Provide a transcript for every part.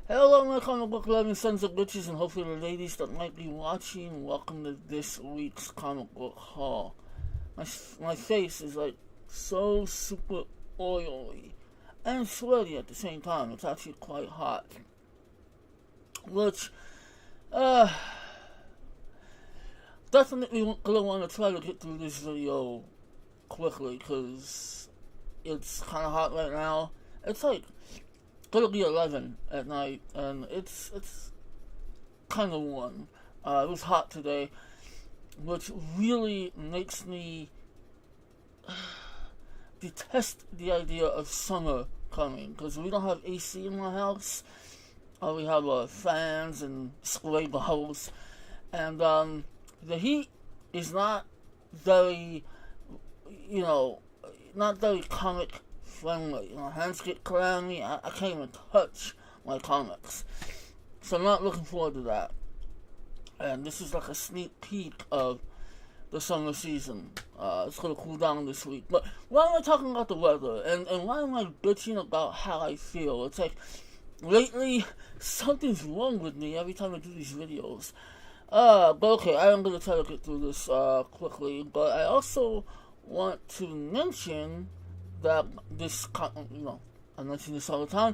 Hello, my comic book loving sons of bitches, and hopefully the ladies that might be watching. Welcome to this week's comic book haul. My face is like so super oily and sweaty at the same time. It's actually quite hot. Which, definitely gonna want to try to get through this video quickly because it's kind of hot right now. It's like gonna be 11 at night, and it's kind of warm. It was hot today, which really makes me detest the idea of summer coming, because we don't have AC in my house. We have fans and spray bottles, and the heat is not very, not very comic friendly. Hands get clammy. I can't even touch my comics. So I'm not looking forward to that. And this is like a sneak peek of the summer season. It's going to cool down this week. But why am I talking about the weather? And why am I bitching about how I feel? It's like, lately, something's wrong with me every time I do these videos. But okay, I am going to try to get through this quickly. But I also want to mention that I mention this all the time.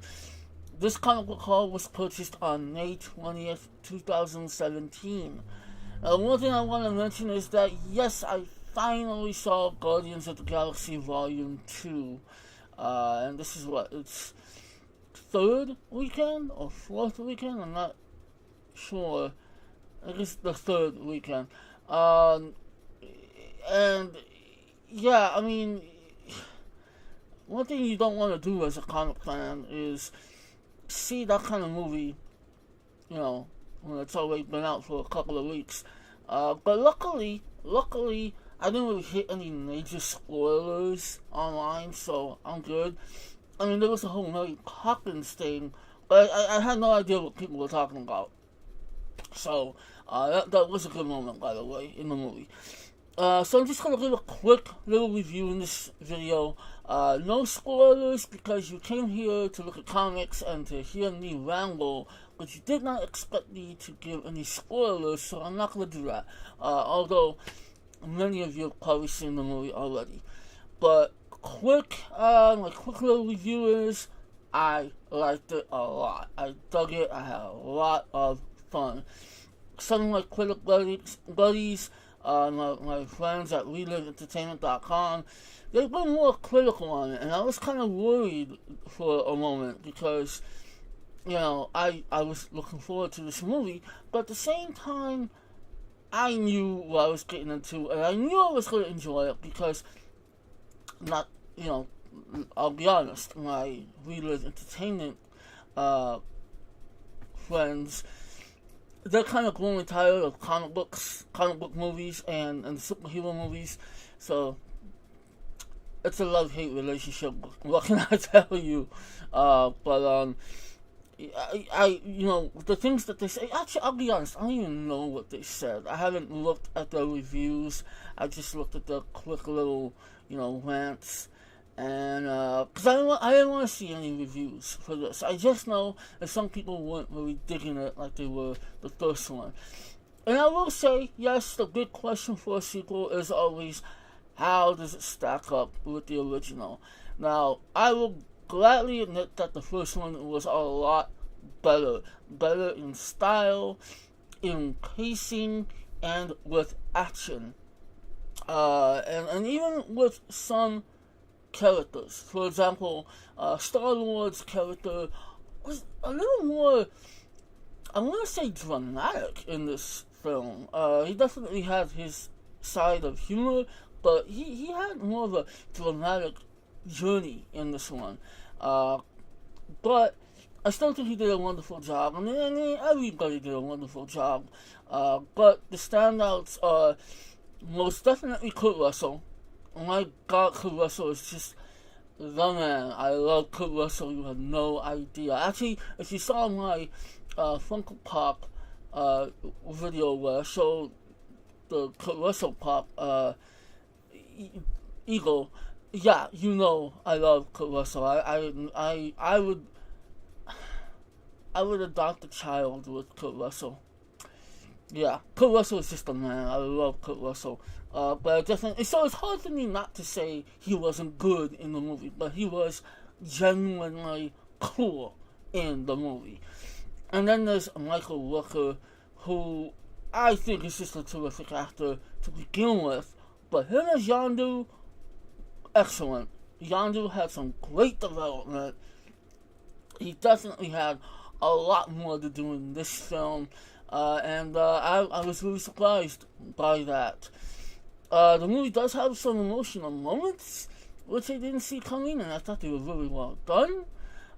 This comic book haul was purchased on May 20th, 2017. One thing I want to mention is that, yes, I finally saw Guardians of the Galaxy Volume 2. And this is its third weekend or fourth weekend? I'm not sure. I guess the third weekend. And, yeah, I mean, one thing you don't want to do as a comic fan is see that kind of movie, when it's already been out for a couple of weeks. But luckily, I didn't really hit any major spoilers online, so I'm good. I mean, there was a whole Mary Poppins thing, but I had no idea what people were talking about. So, that was a good moment, by the way, in the movie. So I'm just going to give a quick little review in this video. No spoilers, because you came here to look at comics and to hear me ramble, but you did not expect me to give any spoilers, so I'm not going to do that. Although many of you have probably seen the movie already. But my quick little review is, I liked it a lot. I dug it. I had a lot of fun. Some of my critic buddies, my friends at ReliveEntertainment.com, they've been more critical on it, and I was kind of worried for a moment because, I was looking forward to this movie, but at the same time, I knew what I was getting into, and I knew I was going to enjoy it because, I'll be honest, my Relive Entertainment friends, they're kind of growing tired of comic book movies, and superhero movies. So it's a love-hate relationship. What can I tell you? But the things that they say. Actually, I'll be honest. I don't even know what they said. I haven't looked at the reviews. I just looked at the quick little, rants. And, because I didn't want to see any reviews for this. I just know that some people weren't really digging it like they were the first one. And I will say, yes, the big question for a sequel is always, how does it stack up with the original? Now, I will gladly admit that the first one was a lot better. Better in style, in pacing, and with action. And even with some characters. For example, Star-Lord's character was a little more, I want to say, dramatic in this film. He definitely had his side of humor, but he had more of a dramatic journey in this one. But I still think he did a wonderful job. I mean, everybody did a wonderful job. But the standouts are most definitely Kurt Russell. Oh my God, Kurt Russell is just the man. I love Kurt Russell. You have no idea. Actually, if you saw my Funko Pop video where I showed the Kurt Russell Pop Eagle, yeah, I love Kurt Russell. I would I would adopt a child with Kurt Russell. Yeah, Kurt Russell is just a man. I love Kurt Russell. But definitely, so it's hard for me not to say he wasn't good in the movie, but he was genuinely cool in the movie. And then there's Michael Rooker, who I think is just a terrific actor to begin with. But him as Yondu, excellent. Yondu had some great development. He definitely had a lot more to do in this film. And I was really surprised by that. The movie does have some emotional moments, which I didn't see coming, and I thought they were really well done.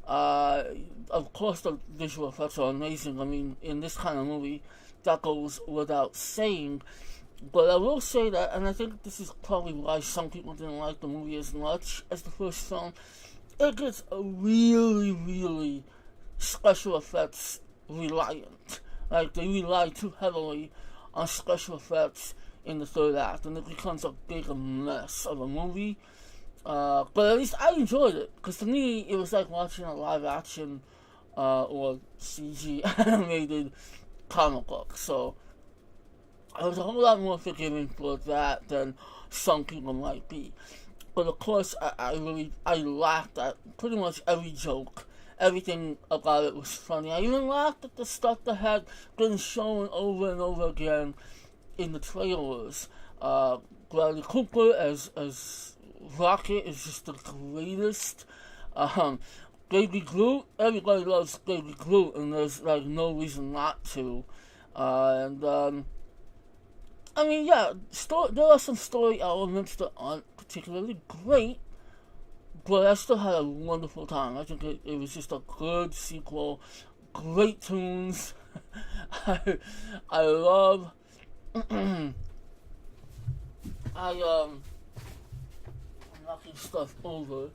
Of course, the visual effects are amazing. I mean, in this kind of movie, that goes without saying. But I will say that, and I think this is probably why some people didn't like the movie as much as the first film, it gets really, really special effects reliant. Like, they rely too heavily on special effects in the third act, and it becomes a big mess of a movie. But at least I enjoyed it, because to me, it was like watching a live action or CG animated comic book. So I was a whole lot more forgiving for that than some people might be. But of course, I laughed at pretty much every joke. Everything about it was funny. I even laughed at the stuff that had been shown over and over again in the trailers. Bradley Cooper as Rocket is just the greatest. Baby Groot, everybody loves Baby Groot, and there's like no reason not to. I mean, yeah, there are some story elements that aren't particularly great, but I still had a wonderful time. I think it was just a good sequel, great tunes. I love. I'm knocking stuff over.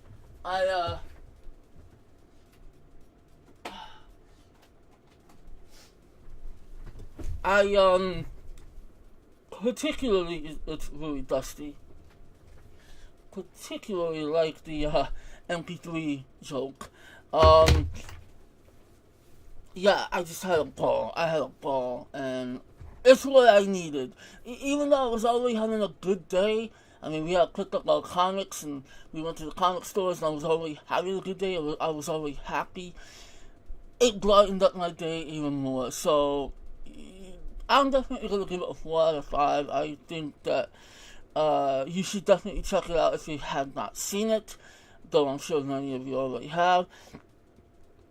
Particularly, it's really dusty. Particularly like the MP3 joke. Yeah, I just had a ball. And it's what I needed. Even though I was already having a good day, I mean, we had picked up our comics and we went to the comic stores and I was already having a good day. I was already happy. It brightened up my day even more. So I'm definitely going to give it a 4 out of 5. I think that you should definitely check it out if you have not seen it, though I'm sure many of you already have.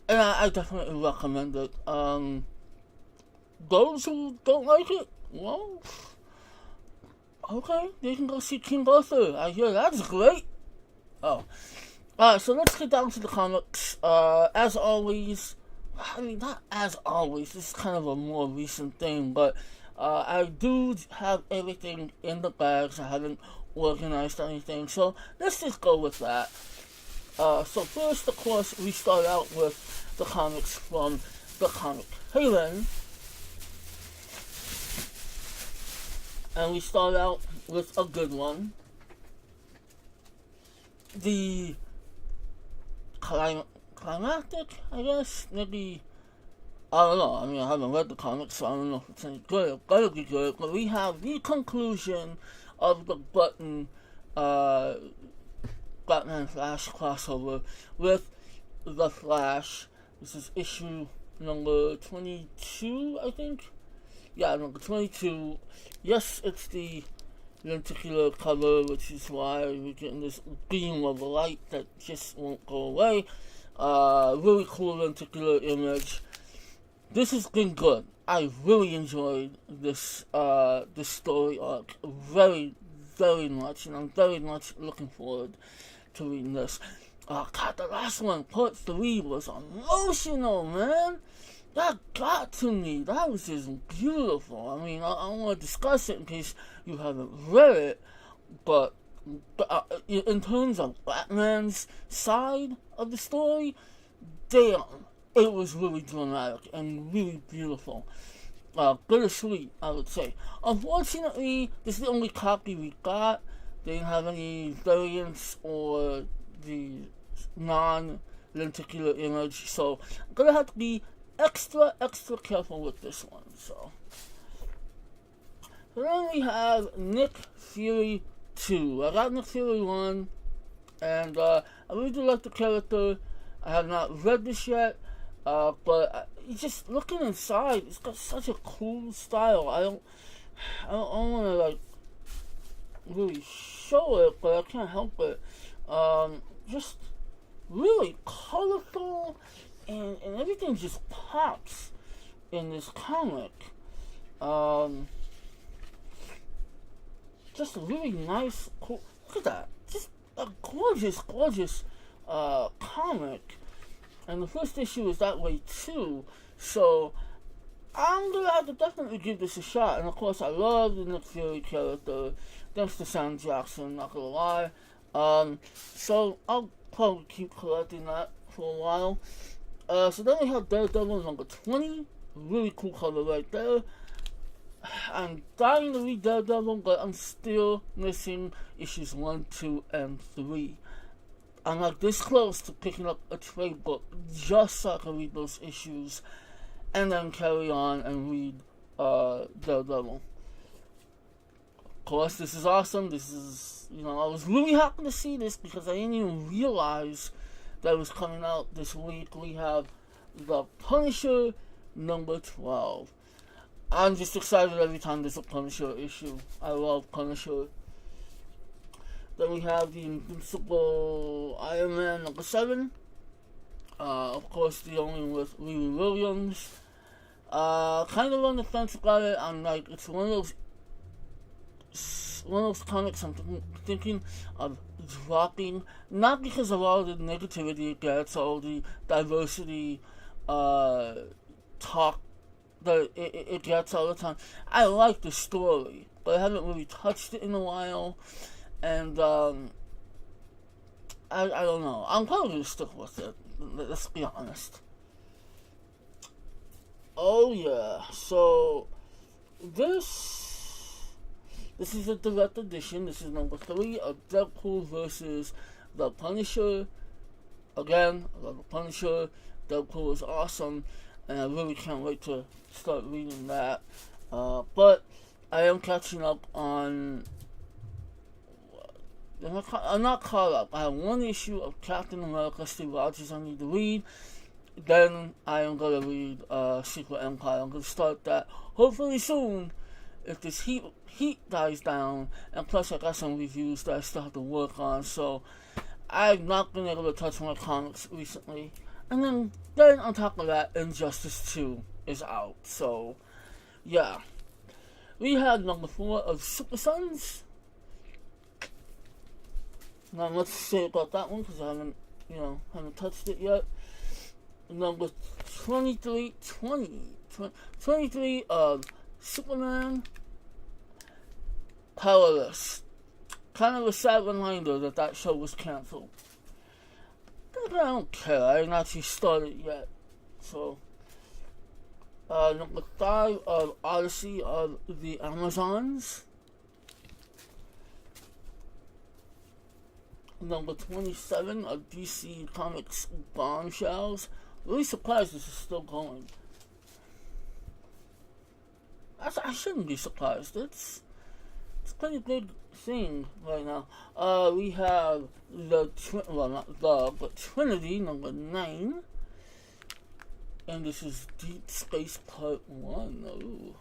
And I definitely recommend it. Those who don't like it, well, okay, they can go see King Arthur. I hear that's great. Oh. Alright, so let's get down to the comics. As always, I mean, not as always, this is kind of a more recent thing, but I do have everything in the bags. I haven't organized anything, so let's just go with that. So first, of course, we start out with the comics from the Comic Haven. And we start out with a good one. The climactic, I guess, maybe, I don't know, I mean, I haven't read the comics, so I don't know if it's any good, it better be good, but we have the conclusion of the Button, Batman Flash crossover with The Flash. This is issue number 22, I think? Yeah, number 22. Yes, it's the lenticular cover, which is why we're getting this beam of light that just won't go away. Really cool lenticular image. This has been good. I really enjoyed this story arc very, very much, and I'm very much looking forward to reading this. God, the last one, part 3, was emotional, man. That got to me. That was just beautiful. I mean, I want to discuss it in case you haven't read it, but in terms of Batman's side of the story, damn, it was really dramatic and really beautiful. Bittersweet, I would say. Unfortunately, this is the only copy we got. They didn't have any variants or the non-lenticular image, so I'm gonna have to be extra careful with this one. So then we have Nick Fury 2. I got Nick Fury 1, and I really do like the character. I have not read this yet, but just looking inside, it's got such a cool style. I don't want to like really show it, but I can't help it. Just really colorful, and everything just pops in this comic. Just a really nice, cool. Look at that! Just a gorgeous comic. And the first issue is that way too. So I'm gonna have to definitely give this a shot. And of course, I love the Nick Fury character. Thanks to Sam Jackson, not gonna lie. So I'll probably keep collecting that for a while. So then we have Daredevil number 20. Really cool cover right there. I'm dying to read Daredevil, but I'm still missing issues 1, 2, and 3. I'm like this close to picking up a trade book just so I can read those issues and then carry on and read Daredevil. Of course, this is awesome. This is, I was really happy to see this because I didn't even realize that it was coming out this week. We have The Punisher number 12. I'm just excited every time there's a Punisher issue. I love Punisher. Then we have the Invincible Iron Man number 7. Of course, dealing with Riri Williams. Kind of on the fence about it. I'm like, it's one of those comics I'm thinking of dropping. Not because of all the negativity it gets, all the diversity talk that it gets all the time. I like the story, but I haven't really touched it in a while. And I don't know. I'm probably gonna stick with it. Let's be honest. Oh yeah. So this is a direct edition. This is number 3 of Deadpool versus the Punisher. Again, I love the Punisher. Deadpool is awesome, and I really can't wait to start reading that. But I am catching up on. I'm not caught up. I have one issue of Captain America Steve Rogers I need to read. Then I am going to read Secret Empire. I'm going to start that hopefully soon if this heat dies down. And plus I got some reviews that I still have to work on. So I've not been able to touch my comics recently. And then on top of that, Injustice 2 is out. So yeah. We had number 4 of Super Sons. Not much to say about that one because I haven't touched it yet. Number 23 of Superman Powerless. Kind of a sad reminder that show was cancelled. But I don't care. I haven't actually started yet. So, number 5 of Odyssey of the Amazons. Number 27 of DC Comics Bombshells. Really surprised this is still going. I shouldn't be surprised. It's a pretty big thing right now. We have Trinity number 9. And this is Deep Space Part 1. Ooh.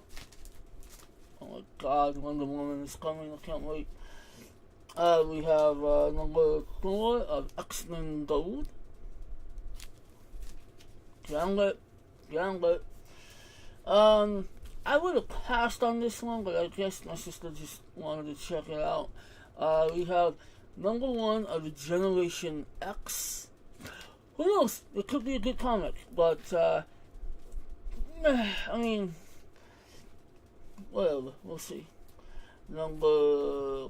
Oh my god, Wonder Woman is coming. I can't wait. We have number 4 of X-Men Gold. Gambit. I would have passed on this one, but I guess my sister just wanted to check it out. We have number 1 of the Generation X. Who knows? It could be a good comic, but I mean, whatever. We'll see. Number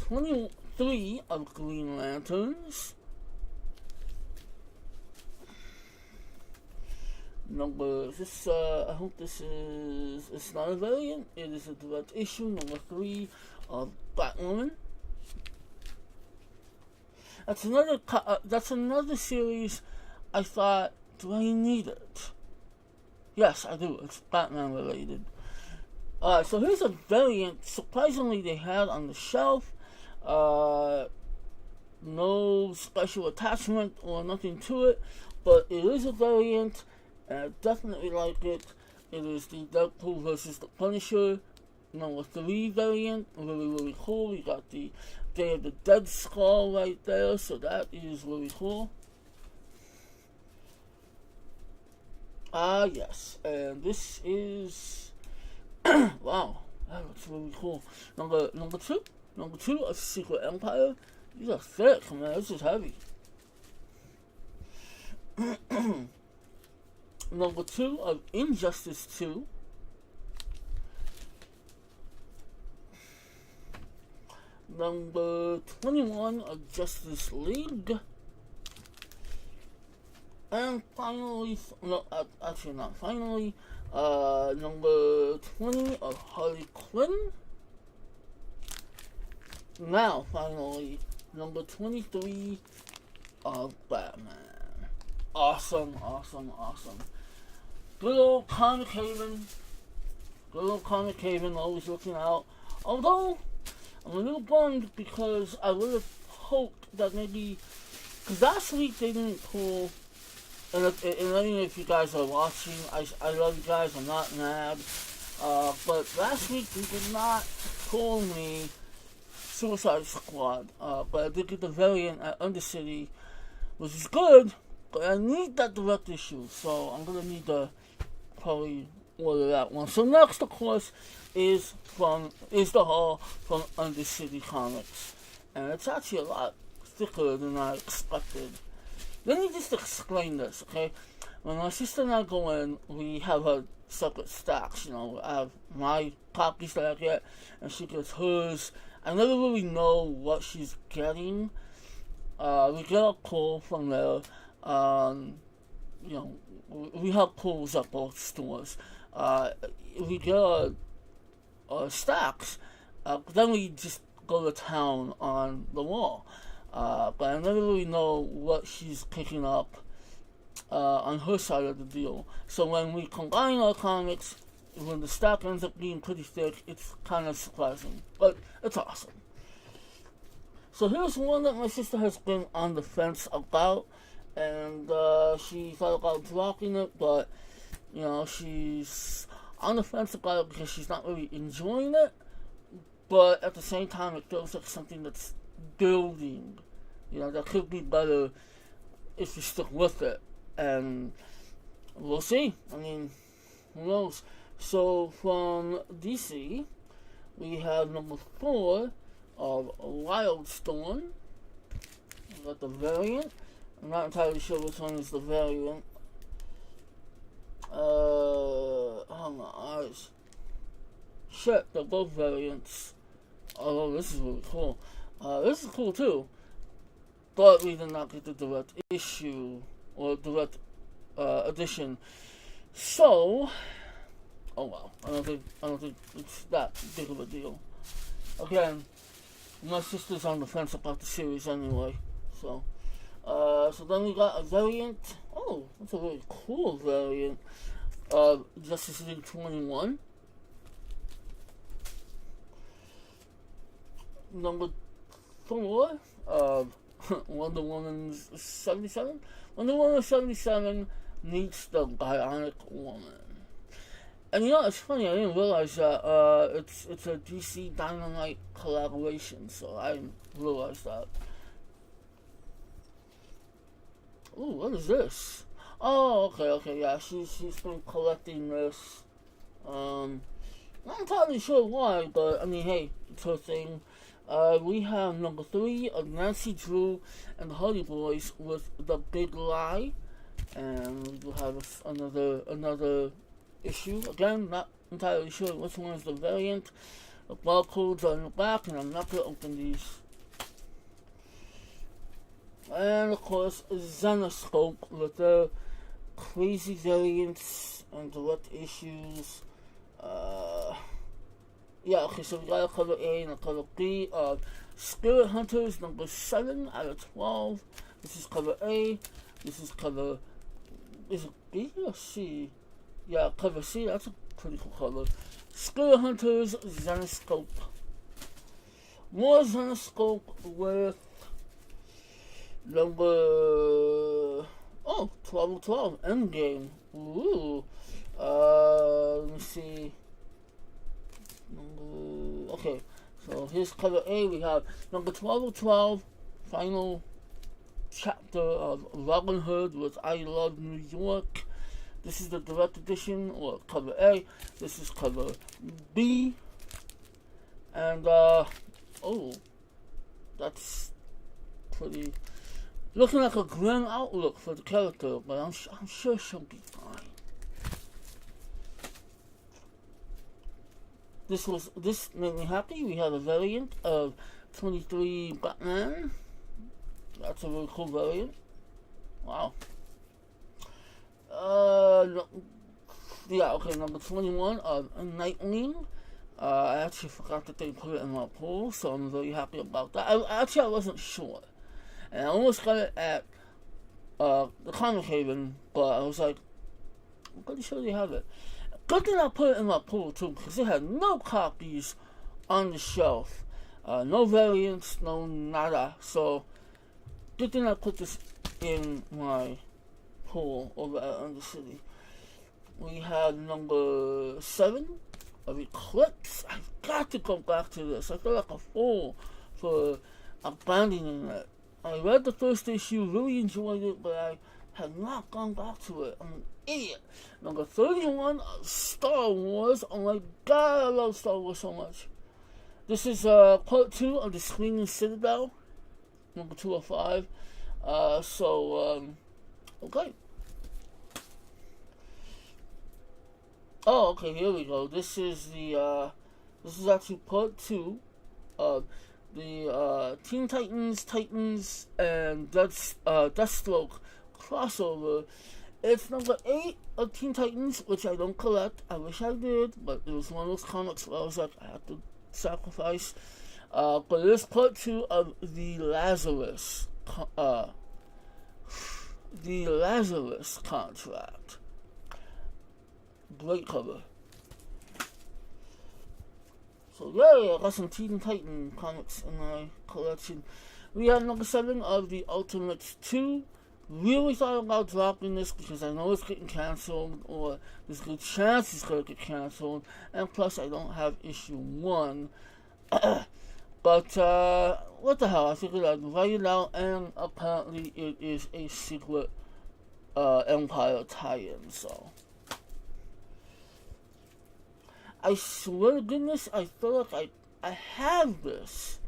23 of Green Lanterns. I hope this is, it's not a variant, it is a direct issue, number 3 of Batwoman. That's another series I thought Do I need it? Yes, I do. It's Batman related. Alright, so here's a variant surprisingly they had on the shelf. No special attachment or nothing to it, but it is a variant, and I definitely like it. It is the Deadpool versus the Punisher number 3 variant. Really, really cool. You got the Day of the Dead skull right there, so that is really cool. Yes, and this is wow, that looks really cool. Number two of Secret Empire. These are thick, man. This is heavy. Number 2 of Injustice 2. Number 21 of Justice League. And finally, no, actually not finally, number 20 of Harley Quinn. Now, finally, number 23 of Batman. Awesome. Good old Comic Haven. Always looking out. Although, I'm a little bummed because I would have hoped that maybe, because last week they didn't pull, and let me know if you guys are watching. I love you guys, I'm not mad. But last week they did not pull me Suicide Squad. But I did get the variant at Undercity, which is good, but I need that direct issue, so I'm gonna need to probably order that one. So next, of course, is the haul from Undercity Comics, and it's actually a lot thicker than I expected. Let me just explain this, okay? When my sister and I go in, we have her separate stacks. You know, I have my copies that I get, and she gets hers. I never really know what she's getting. We get a pull from there. You know, we have pulls at both stores. We get stacks. Then we just go to town on the wall. But I never really know what she's picking up on her side of the deal. So when we combine our comics, when the stack ends up being pretty thick, it's kind of surprising. But it's awesome. So here's one that my sister has been on the fence about, and she thought about dropping it, but you know, she's on the fence about it because she's not really enjoying it, but at the same time it feels like something that's building, you know, that could be better if you stick with it, and we'll see. I mean, who knows? So from DC, we have number 4 of Wildstorm. We got the variant. I'm not entirely sure which one is the variant. Oh my eyes. Shit, they're both variants. Although this is really cool. This is cool too. But we did not get the direct issue or direct edition. So, oh well, I don't think it's that big of a deal. Again, my sister's on the fence about the series anyway. So then we got a variant. Oh, that's a really cool variant of Justice League 21. Number 4 of Wonder Woman 77. Wonder Woman 77 meets the Bionic Woman. And you know, it's funny, I didn't realize that it's a DC Dynamite collaboration, so I didn't realize that. Ooh, what is this? Oh, okay, yeah, she's been collecting this. Not entirely sure why, but I mean, hey, it's her thing. We have number 3 of Nancy Drew and the Hardy Boys with The Big Lie, and we will have another issue. Again, not entirely sure which one is the variant. The barcodes are in the back, and I'm not going to open these. And of course, Zenoscope with their crazy variants and direct issues. Yeah, okay, so we got a cover A and a cover B of Spirit Hunters number 7 out of 12. This is cover A. This is cover is it B or C? Yeah, cover C. That's a pretty cool cover. Scale Hunters Zenoscope. More Zenoscope with number 12 Endgame. Ooh. Let me see. Okay, so here's cover A. We have number 12, final chapter of Robin Hood with I Love New York. This is the direct edition, or cover A. This is cover B. And, that's pretty... looking like a grim outlook for the character, but I'm sure she'll be fine. This made me happy. We have a variant of 23 Batman. That's a really cool variant. Wow. Yeah, okay, number 21 of Nightwing. I actually forgot that they put it in my pool, so I'm very happy about that. I wasn't sure. And I almost got it at the Comic Haven, but I was like, I'm pretty sure they have it. Good thing I put it in my pool too, because it had no copies on the shelf. No variants, no nada. So, good thing I put this in my pool over at Undercity. We have number 7 of Eclipse. I've got to go back to this. I feel like a fool for abandoning it. I read the first issue, really enjoyed it, but I have not gone back to it. I'm an idiot. Number 31, Star Wars. Oh my god, I love Star Wars so much. This is part 2 of the Screaming Citadel. Number 205. Okay. Oh, okay, here we go. This is actually part 2 of the Teen Titans, and Deathstroke crossover. It's number 8 of Teen Titans, which I don't collect. I wish I did, but it was one of those comics where I was like, I have to sacrifice. But it is part 2 of the Lazarus Contract. Great cover. So yeah, I got some Teen Titan comics in my collection. We have number 7 of the Ultimates 2. Really thought about dropping this because I know it's getting cancelled, or there's a good chance it's going to get cancelled, and plus I don't have issue 1. But what the hell, I figured I'd write it out, and apparently it is a secret Empire tie-in, so... I swear to goodness, I feel like I have this,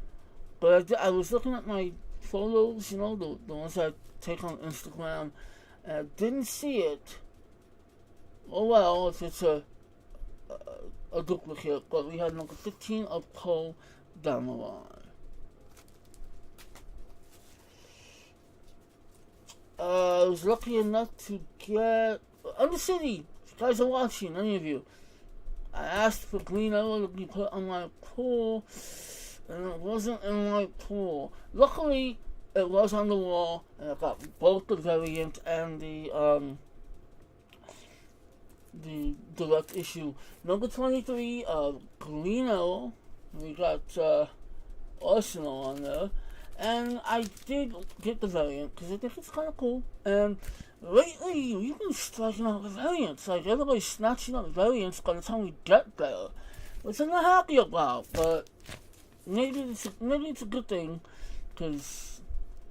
but I was looking at my photos, you know, the ones I take on Instagram, and I didn't see it. Oh well, if it's a duplicate, but we had number 15 of Poe Dameron. I was lucky enough to get Undercity. If you guys are watching, any of you, I asked for Green Arrow to be put on my pool, and it wasn't in my pool. Luckily, it was on the wall, and I got both the variant and the direct issue. Number 23 of Green Arrow. We got Arsenal on there. And I did get the variant, because I think it's kind of cool. And lately, you've been striking out the variants. Like, everybody's snatching up variants by the time we get there. Which I'm not happy about, but maybe it's a good thing, because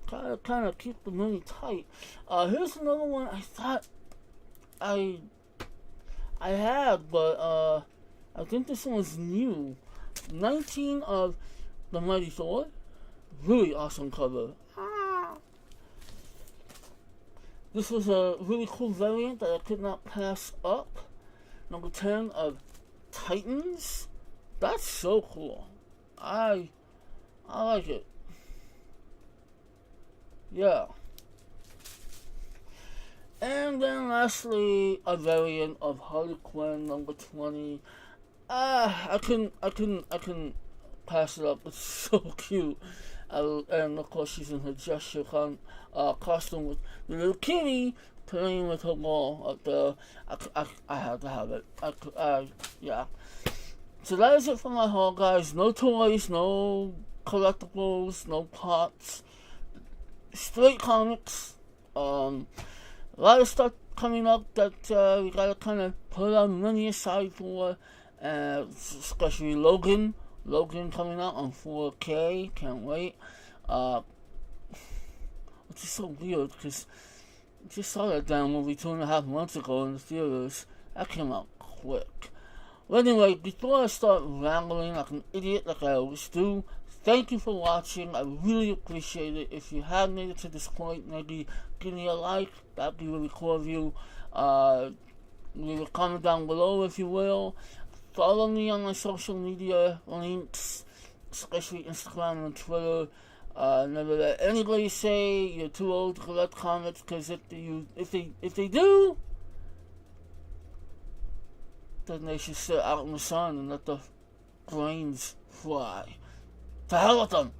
kind of keep the money tight. Here's another one I thought I had, but I think this one was new. 19 of the Mighty Thor. Really awesome cover. This was a really cool variant that I could not pass up. Number 10 of Titans. That's so cool. I like it. Yeah. And then lastly, a variant of Harley Quinn, number 20. I couldn't pass it up. It's so cute. And of course she's in her gesture costume with the little kitty playing with her ball up there. I had to have it. Yeah. So that is it for my haul, guys. No toys, no collectibles, no pots. Straight comics. A lot of stuff coming up that we gotta kind of put our money aside for. Especially Logan coming out on 4K. Can't wait. Which is so weird because I just saw that damn movie 2.5 months ago in the theaters. That came out quick. Well, anyway, before I start rambling like an idiot like I always do, thank you for watching. I really appreciate it. If you have made it to this point, maybe give me a like. That'd be really cool of you. Leave a comment down below if you will. Follow me on my social media links, especially Instagram and Twitter. Never let anybody say you're too old to collect comics, because if they do, then they should sit out in the sun and let the grains fly. To hell with them.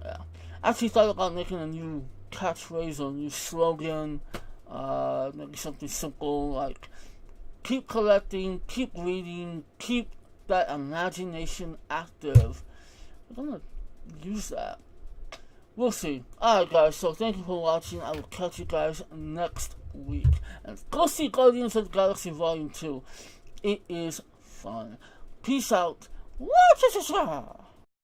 Yeah. I actually thought about making a new catchphrase or a new slogan. Maybe something simple like, keep collecting, keep reading, keep that imagination active. I'm gonna use that. We'll see. Alright, guys, so thank you for watching. I will catch you guys next week. And go see Guardians of the Galaxy Volume 2. It is fun. Peace out. Watch